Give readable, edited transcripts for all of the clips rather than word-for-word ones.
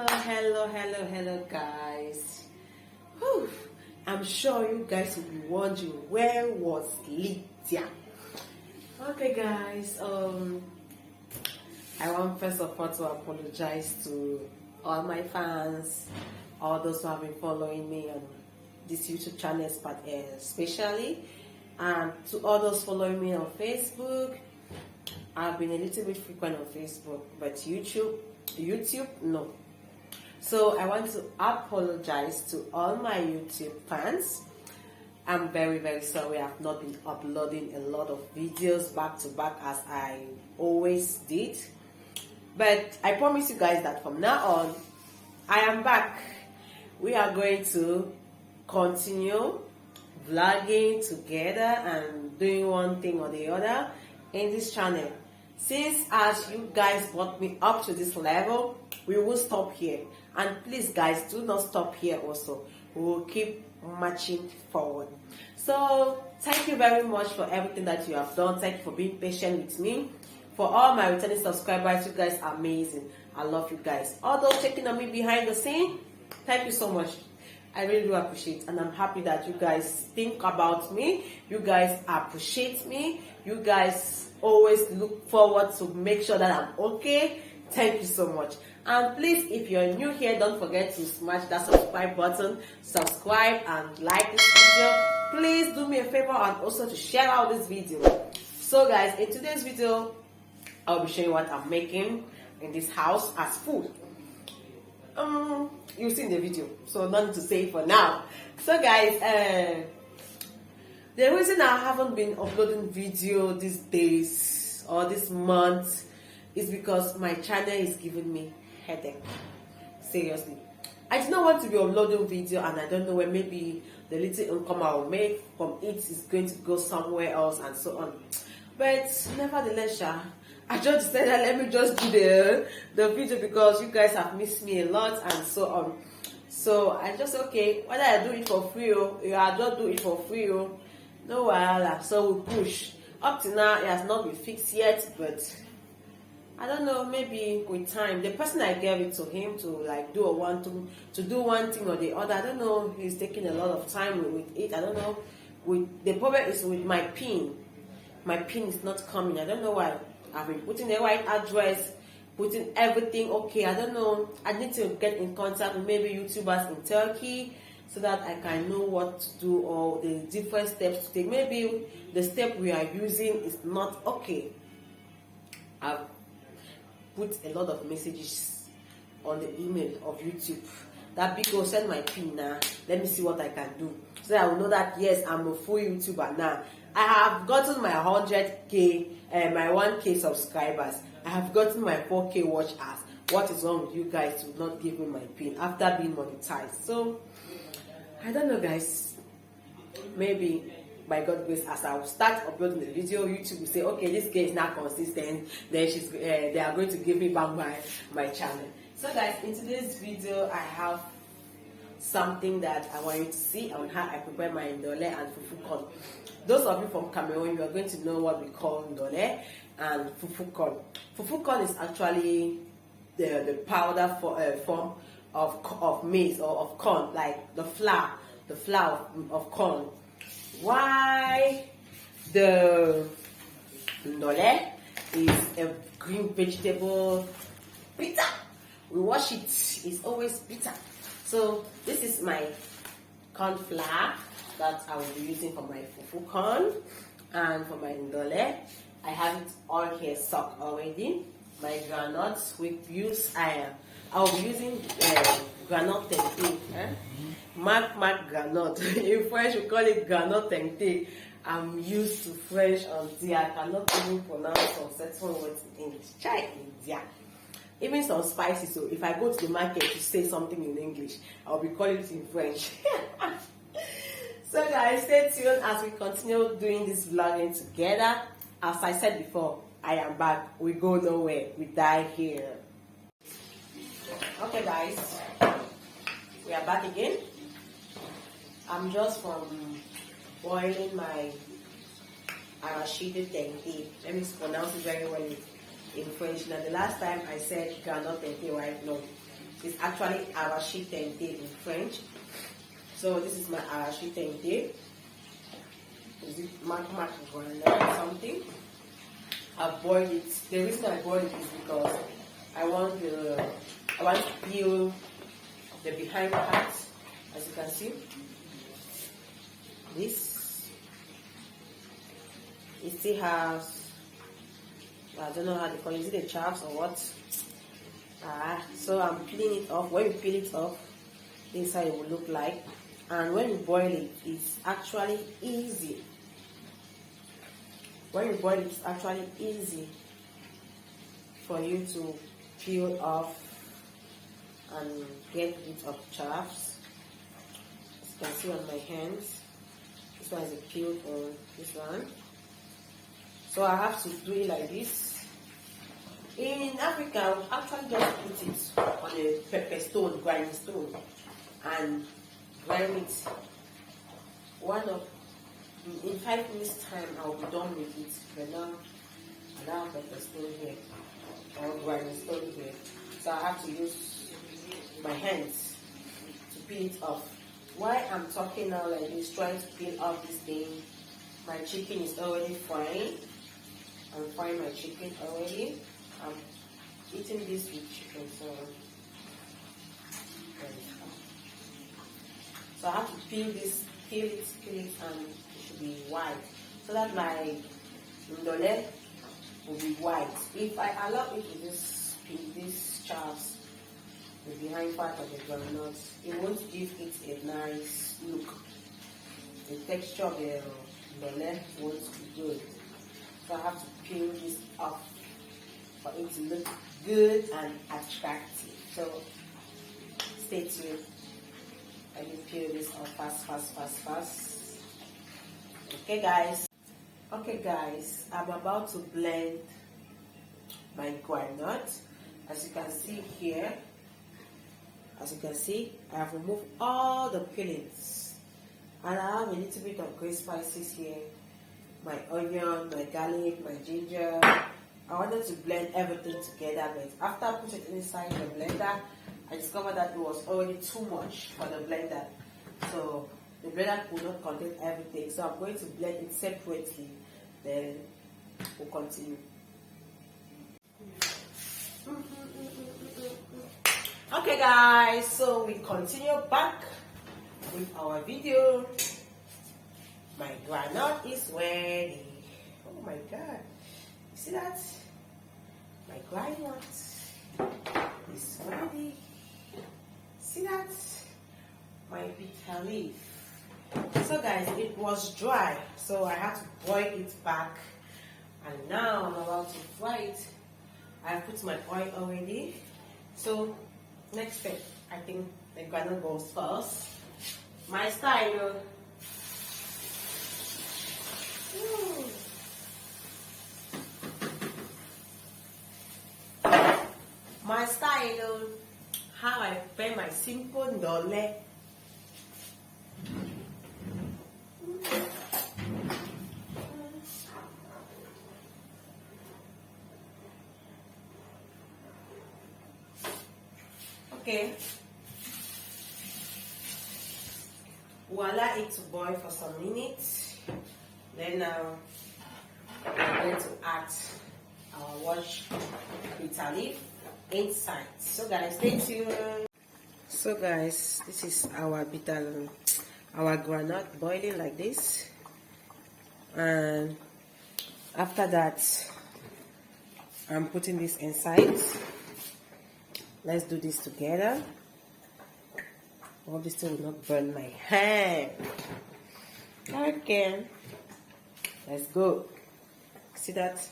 Hello, guys. Whew. I'm sure you guys will be wondering, where was Lydia? Okay, guys. I want first of all to apologize to all my fans, all those who have been following me on this YouTube channel, especially, and to all those following me on Facebook. I've been a little bit frequent on Facebook, but YouTube, no. So I want to apologize to all my YouTube fans. I'm very sorry I've not been uploading a lot of videos back to back as I always did. But I promise you guys that from now on, I am back. We are going to continue vlogging together and doing one thing or the other in this channel. Since as you guys brought me up to this level, we will stop here. And please guys, do not stop here also. We will keep marching forward. So thank you very much for everything that you have done. Thank you for being patient with me. For all my returning subscribers, you guys are amazing. I love you guys. All those checking on me behind the scene, thank you so much. I really do appreciate, and I'm happy that you guys think about me. You guys appreciate me. You guys always look forward to make sure that I'm okay. Thank you so much. And please, if you're new here, don't forget to smash that subscribe button, subscribe and like this video. Please do me a favor and also to share out this video. So guys, in today's video, I'll be showing what I'm making in this house as food. You'll see in the video, so nothing to say for now. So guys, the reason I haven't been uploading video these days or this month is because my channel is giving me headache. Seriously, I do not want to be uploading video, and I don't know where maybe the little income I will make from it is going to go somewhere else and so on. But nevertheless, I just decided that let me just do the video because you guys have missed me a lot and so on. So I just, okay, whether I do it for free or I just do it for free, no while. So we push. Up to now, it has not been fixed yet, but I don't know, maybe with time. The person I gave it to him to like do one thing or the other, I don't know, he's taking a lot of time with it. I don't know. The problem is with my pin. My pin is not coming. I don't know why. I've been putting the right address, putting everything okay. I don't know. I need to get in contact with maybe YouTubers in Turkey so that I can know what to do or the different steps to take. Maybe the step we are using is not okay. I've put a lot of messages on the email of YouTube that because send my pin now. Let me see what I can do. So I will know that yes, I'm a full YouTuber now. I have gotten my 100k and my 1k subscribers. I have gotten my 4k watch hours. What is wrong with you guys to not give me my pin after being monetized? So I don't know, guys. Maybe by God's grace, as I will start uploading the video, YouTube will say, okay, this girl is not consistent. Then they are going to give me back my channel. So guys, in today's video, I have something that I want you to see on how I prepare my Ndole and fufu corn. Those of you from Cameroon, you are going to know what we call Ndole and fufu corn. Fufu corn is actually the powder form of maize or of corn, like the flour of corn. Why the Ndole is a green vegetable, bitter. We wash it, it's always bitter. So this is my corn flour that I will be using for my fufu corn and for my Ndole. I have it all here soaked already. My granuts with use I will be using granot tente. Mark granot. In French we call it granot tente. I'm used to French until I cannot even pronounce some certain words in English. Try India. Even some spices, so if I go to the market to say something in English, I'll be calling it in French. So guys, stay tuned as we continue doing this vlogging together. As I said before, I am back. We go nowhere. We die here. Okay guys, we are back again. I'm just from boiling my arachide tente. Let me pronounce it very well in French. Now the last time I said granot tente, right? No. It's actually arashi tente in French. So this is my arashi tente. Is it mark or something? I boiled it. The reason I boiled it is because I want to peel the behind part. As you can see, this it still has, I don't know how they call it. Is it the chaps or what? So I'm peeling it off. When you peel it off, this is how it will look like. And when you boil it, it's actually easy. When you boil it, it's actually easy for you to peel off and get rid of chaps. As you can see on my hands, this one is a peeled on this one. So I have to do it like this. In Africa, we actually just put it on a pepper stone, grinding stone, and grind it. In 5 minutes time, I will be done with it. But now I don't have pepper stone here or grinding stone here, so I have to use my hands to peel it off. While I'm talking now like this, trying to peel off this thing, my chicken is already frying. I'm frying my chicken already. I'm eating this with chicken, so I have to peel it, and it should be white, so that my Ndole will be white. If I allow it to just peel these chaps, the behind part of the granules, it won't give it a nice look. The texture of the Ndole won't be good. So I have to peel this off for it to look good and attractive. So stay tuned. I will peel this off fast. Okay guys, I'm about to blend my groundnut. As you can see here, I have removed all the peelings, and I have a little bit of green spices here, my onion, my garlic, my ginger. I wanted to blend everything together, but after I put it inside the blender, I discovered that it was already too much for the blender. So the blender could not contain everything. So I'm going to blend it separately. Then we'll continue. Okay guys, so we continue back with our video. My groundnut is ready. Oh my god. See that? My groundnut is ready. See that? My bitter leaf. So guys, it was dry, so I had to boil it back, and now I'm about to fry it. I put my oil already. So next step, I think the groundnut goes first. My style. My style, how I prepare my simple Ndole. Okay. We'll allow it to boil for some minutes. Then we're going to add our washed bitter leaf inside. So guys, stay tuned. So guys, this is our groundnut boiling like this, and after that I'm putting this inside. Let's do this together. All this thing will not burn my hand. Okay, let's go. See that?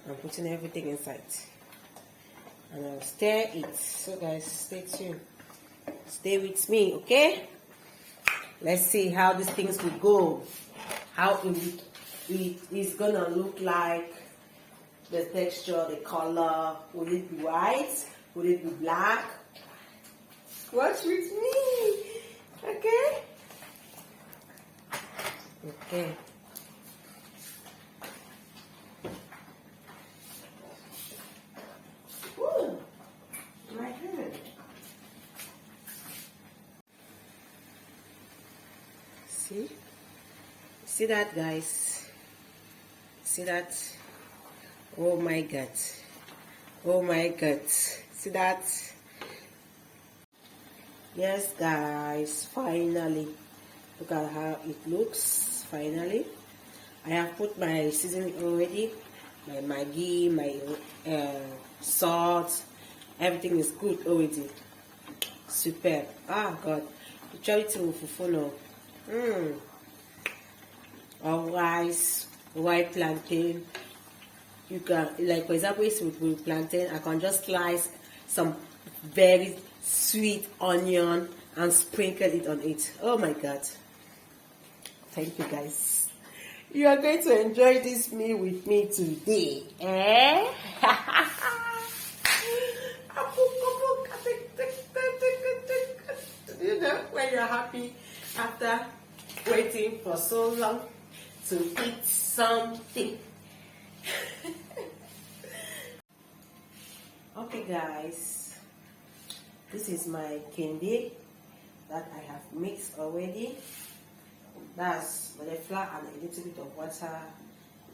I'm putting everything inside, and I'll stir it. So guys, stay tuned. Stay with me, okay? Let's see how these things will go. How it is gonna look like. The texture, the color. Will it be white? Will it be black? Watch with me. Okay? Okay. Ooh, my hand. See that, guys? See that? Oh my God. Oh my God. See that? Yes, guys, finally. Look at how it looks. Finally, I have put my seasoning already. My Maggi, my salt, everything is good already. Superb. Ah, God. The charity will fufu. Or rice, white plantain. You can, like for example, with plantain, I can just slice some very sweet onion and sprinkle it on it. Oh my God. Thank you, guys. You are going to enjoy this meal with me today. Eh? You know, when you're happy after waiting for so long to eat something. Okay, guys, this is my candy that I have mixed already. That's with the flour and a little bit of water.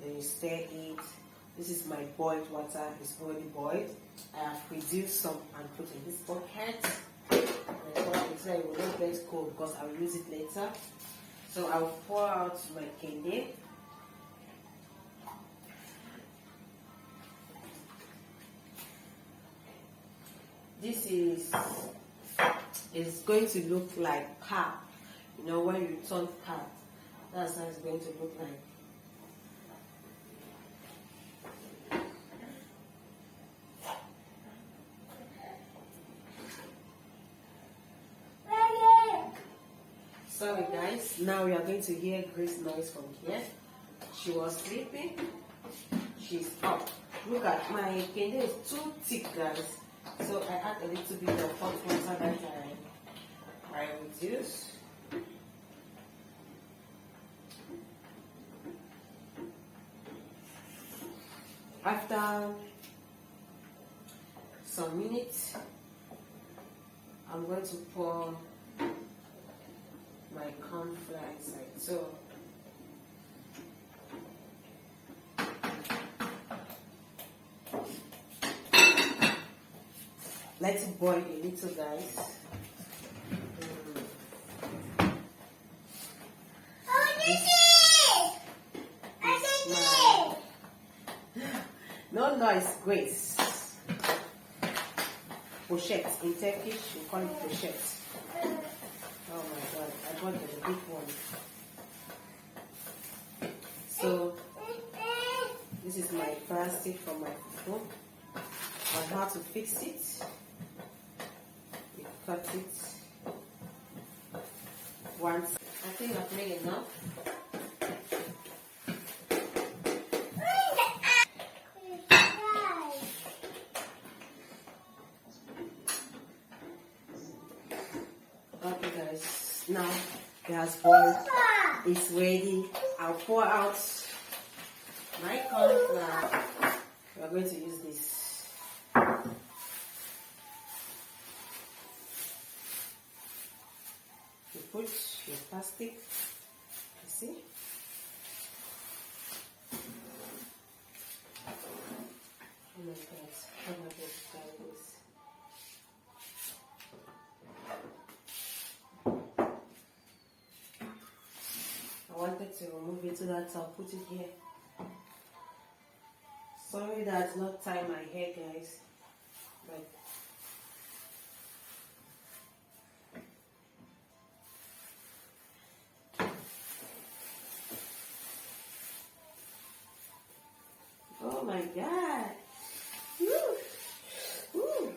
Then you stir it. This is my boiled water. It's already boiled. I have reduced some and put in this bucket. So it will not get cold because I will use it later. So I will pour out my candy. This is going to look like pap. You know, when you turn pap, that's how it's going to look like. Sorry, guys. Now we are going to hear Grace noise from here. She was sleeping. She's up. Look at my candy is too thick, guys. So I add a little bit of hot water that I reduce. After some minutes, I'm going to pour my corn flour inside. So let it boil a little, guys. No noise, Grace. Pochette. In Turkish, we call it pochette. Oh my God, I got the big one. So, this is my plastic from my fufu. On how to fix it. You cut it once. I think I've made enough. Okay, guys, now gas boiled. It's ready. I'll pour out my corn flour. We are going to use this. You put your plastic. You see? Oh my God! Oh my God! Guys. I wanted to remove it so that I'll put it here. Sorry that not tie my hair, guys. But oh my God. Woo. Woo.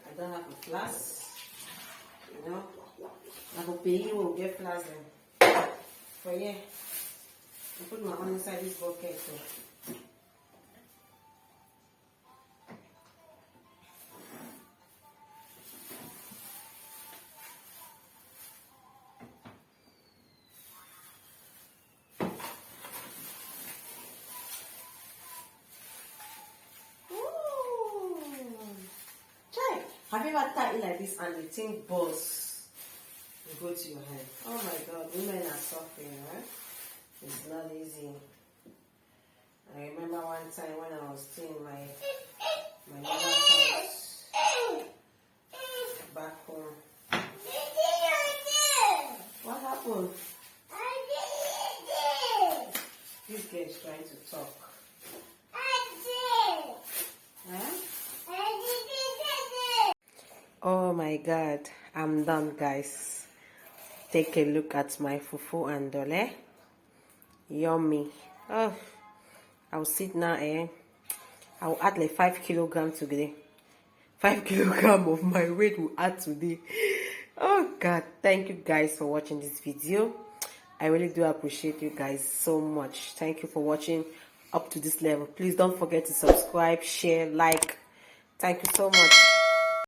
I don't have a flask, you know. I will pay you will get flask then. For yeah, I put my own inside this bucket. So. Have you ever tied it like this and the thing bursts? You go to your head. Oh my God, women are suffering, right? It's not easy. I remember one time when I was still in my mother's house back home. What happened? This girl is trying to talk. Huh? Oh my God, I'm done, guys. Take a look at my fufu and Ndole. Yummy. Oh, I'll sit now, I'll add like 5 kilograms today. 5 kilograms of my weight will add today. Oh God, thank you guys for watching this video. I really do appreciate you guys so much. Thank you for watching up to this level. Please don't forget to subscribe, share, like. Thank you so much.